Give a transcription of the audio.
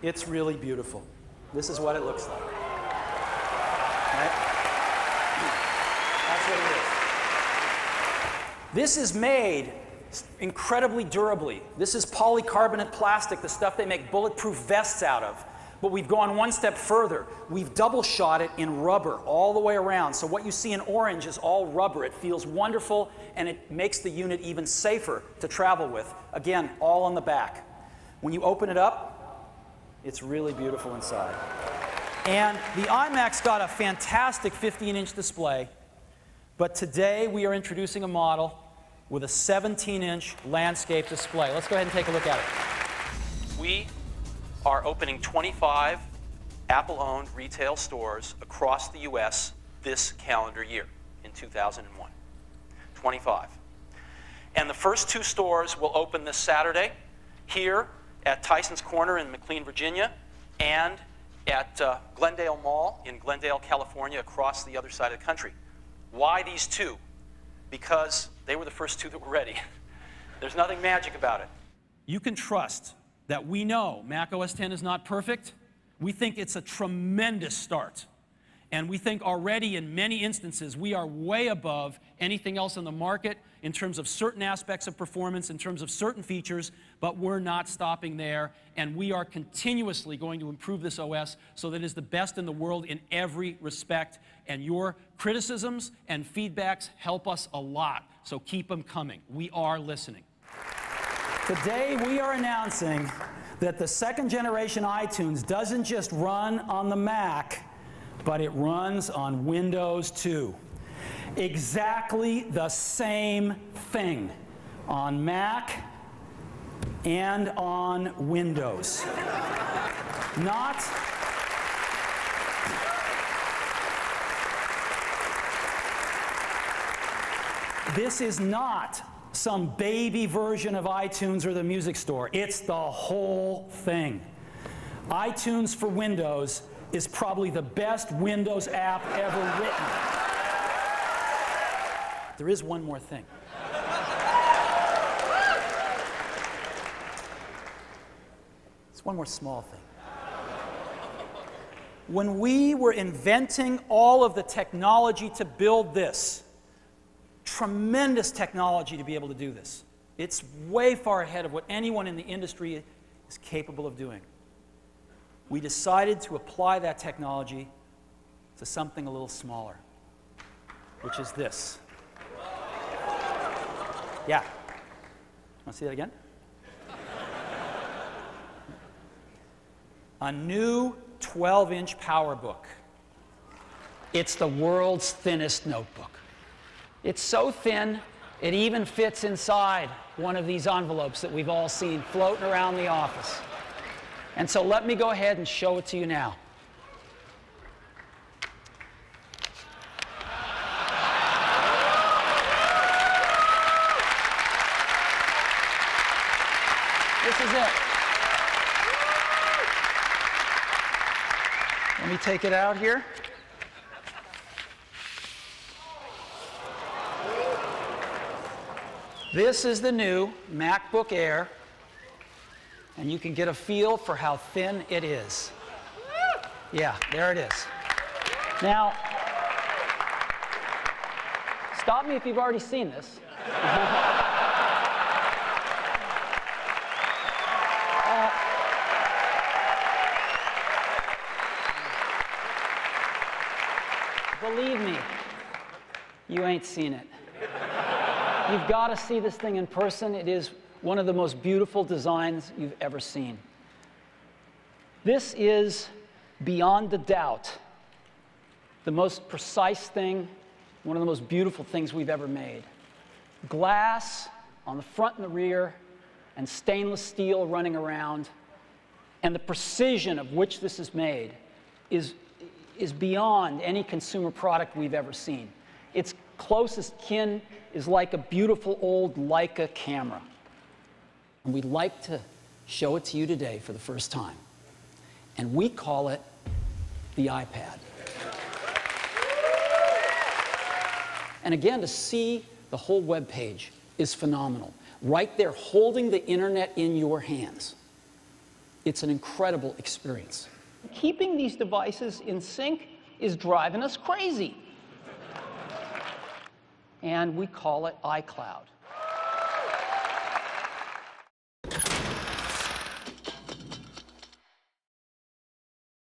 It's really beautiful. This is what it looks like. Right? That's what it is. This is made incredibly durably. This is polycarbonate plastic, the stuff they make bulletproof vests out of. But we've gone one step further. We've double shot it in rubber all the way around. So what you see in orange is all rubber. It feels wonderful, and it makes the unit even safer to travel with. Again, all on the back. When you open it up, it's really beautiful inside. And the iMac's got a fantastic 15-inch display, but today we are introducing a model with a 17-inch landscape display. Let's go ahead and take a look at it. We are opening 25 Apple-owned retail stores across the US this calendar year in 2001. 25. And the first 2 stores will open this Saturday here at Tyson's Corner in McLean, Virginia, and at Glendale Mall in Glendale, California, across the other side of the country. Why these 2? Because they were the first 2 that were ready. There's nothing magic about it. You can trust that we know Mac OS X is not perfect. We think it's a tremendous start. And we think already in many instances we are way above anything else on the market in terms of certain aspects of performance, in terms of certain features, but we're not stopping there. And we are continuously going to improve this OS so that it is the best in the world in every respect. And your criticisms and feedbacks help us a lot. So keep them coming. We are listening. Today we are announcing that the 2nd generation iTunes doesn't just run on the Mac, but it runs on Windows too. Exactly the same thing on Mac and on Windows. This is not some baby version of iTunes or the music store. It's the whole thing. iTunes for Windows is probably the best Windows app ever written. There is one more thing. It's one more small thing. When we were inventing all of the technology to build this, tremendous technology to be able to do this. It's way far ahead of what anyone in the industry is capable of doing. We decided to apply that technology to something a little smaller, which is this. Yeah. Want to see that again? A new 12-inch PowerBook. It's the world's thinnest notebook. It's so thin, it even fits inside one of these envelopes that we've all seen floating around the office. And so let me go ahead and show it to you now. This is it. Let me take it out here. This is the new MacBook Air, and you can get a feel for how thin it is. Yeah, there it is. Now, stop me if you've already seen this. Believe me, you ain't seen it. You've got to see this thing in person. It is one of the most beautiful designs you've ever seen. This is, beyond a doubt, the most precise thing, one of the most beautiful things we've ever made. Glass on the front and the rear, and stainless steel running around, and the precision of which this is made is beyond any consumer product we've ever seen. Its closest kin is like a beautiful old Leica camera. And we'd like to show it to you today for the first time. And we call it the iPad. And again, to see the whole web page is phenomenal. Right there, holding the internet in your hands. It's an incredible experience. Keeping these devices in sync is driving us crazy. And we call it iCloud.